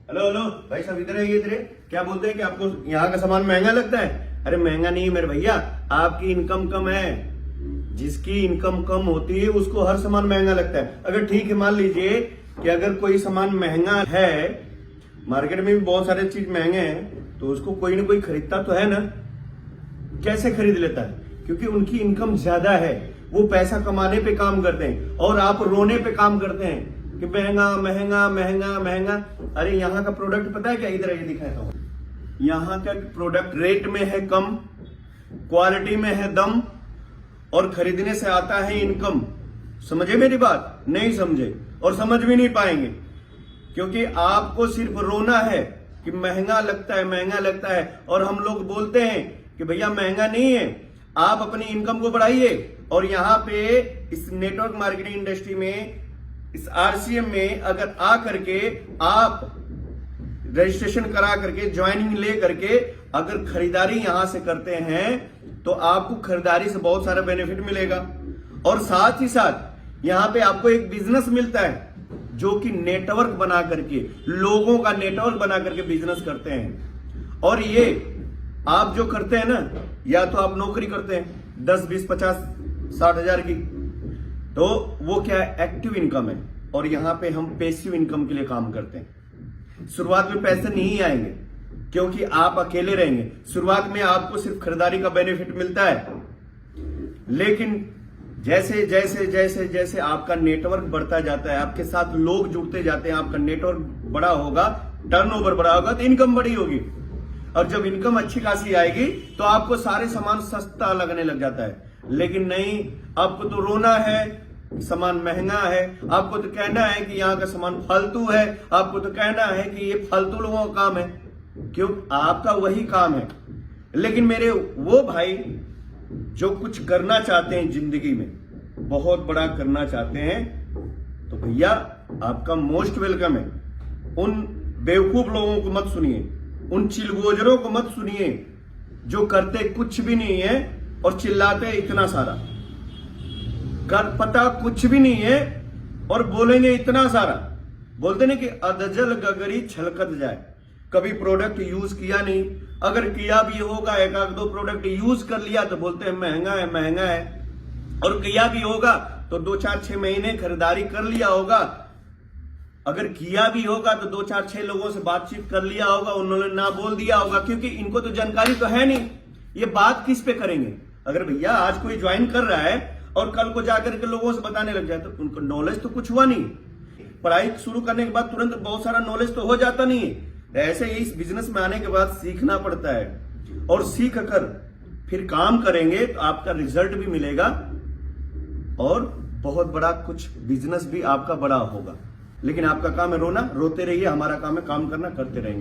Hello hello भाई साहब, इधर है इधर है। क्या बोलते हैं कि आपको यहाँ का सामान महंगा लगता है? अरे महंगा नहीं है मेरे भैया, आपकी इनकम कम है। जिसकी इनकम कम होती है उसको हर सामान महंगा लगता है। अगर ठीक है, मान लीजिए कि अगर कोई सामान महंगा है, मार्केट में भी बहुत सारे चीज महंगे हैं, तो उसको कोई ना कोई खरीदता तो है ना। कैसे खरीद लेता है? क्योंकि उनकी इनकम ज्यादा है, वो पैसा कमाने पे काम करते हैं और आप रोने पे काम करते हैं कि महंगा महंगा महंगा महंगा। अरे यहाँ का प्रोडक्ट पता है क्या? इधर ये दिखाता हूँ। यहाँ का प्रोडक्ट रेट में है कम, क्वालिटी में है दम, और खरीदने से आता है इनकम। समझे मेरी बात? नहीं समझे और समझ भी नहीं पाएंगे, क्योंकि आपको सिर्फ रोना है कि महंगा लगता है महंगा लगता है। और हम लोग बोलते हैं कि भैया महंगा नहीं है, आप अपनी इनकम को बढ़ाइए। और यहाँ पे इस नेटवर्क मार्केटिंग इंडस्ट्री में, इस आरसीएम में अगर आ करके आप रजिस्ट्रेशन करा करके, ज्वाइनिंग ले करके अगर खरीदारी यहां से करते हैं, तो आपको खरीदारी से बहुत सारा बेनिफिट मिलेगा। और साथ ही साथ यहां पे आपको एक बिजनेस मिलता है, जो कि नेटवर्क बना करके, लोगों का नेटवर्क बना करके बिजनेस करते हैं। और ये आप जो करते हैं ना, या तो आप नौकरी करते हैं 10, 20, 50, 60 हजार की, तो वो क्या है? एक्टिव इनकम है। और यहां पे हम पैसिव इनकम के लिए काम करते हैं। शुरुआत में पैसे नहीं आएंगे क्योंकि आप अकेले रहेंगे। शुरुआत में आपको सिर्फ खरीदारी का बेनिफिट मिलता है, लेकिन जैसे जैसे जैसे जैसे आपका नेटवर्क बढ़ता जाता है, आपके साथ लोग जुड़ते जाते हैं, आपका नेटवर्क बड़ा होगा, टर्नओवर बड़ा होगा, तो इनकम बड़ी होगी। और जब इनकम अच्छी खासी आएगी तो आपको सारे सामान सस्ता लगने लग जाता है। लेकिन नहीं, आपको तो रोना है सामान महंगा है, आपको तो कहना है कि यहाँ का सामान फालतू है, आपको तो कहना है कि ये फालतू लोगों का काम है। क्यों? आपका वही काम है। लेकिन मेरे वो भाई जो कुछ करना चाहते हैं जिंदगी में, बहुत बड़ा करना चाहते हैं, तो भैया आपका मोस्ट वेलकम है। उन बेवकूफ लोगों को मत सुनिए, उन चिलगोजरों को मत सुनिए जो करते कुछ भी नहीं है और चिल्लाते इतना सारा। कर पता कुछ भी नहीं है और बोलेंगे इतना सारा। बोलते नहीं कि अधजल गगरी छलकत जाए। कभी प्रोडक्ट यूज किया नहीं, अगर किया भी होगा, एक आध दो प्रोडक्ट यूज कर लिया तो बोलते हैं महंगा है महंगा है। और किया भी होगा तो 2, 4, 6 महीने खरीदारी कर लिया होगा। अगर किया भी होगा तो 2, 4, 6 लोगों से बातचीत कर लिया होगा, उन्होंने ना बोल दिया होगा, क्योंकि इनको तो जानकारी तो है नहीं। ये बात किस पे करेंगे? अगर भैया आज कोई ज्वाइन कर रहा है और कल को जाकर के लोगों से बताने लग जाए, तो उनको नॉलेज तो कुछ हुआ नहीं। पढ़ाई शुरू करने के बाद तुरंत बहुत सारा नॉलेज तो हो जाता नहीं है। ऐसे ही इस बिजनेस में आने के बाद सीखना पड़ता है, और सीख कर फिर काम करेंगे तो आपका रिजल्ट भी मिलेगा और बहुत बड़ा कुछ बिजनेस भी आपका बड़ा होगा। लेकिन आपका काम है रोना, रोते रहिए। हमारा काम है काम करना, करते रहेंगे।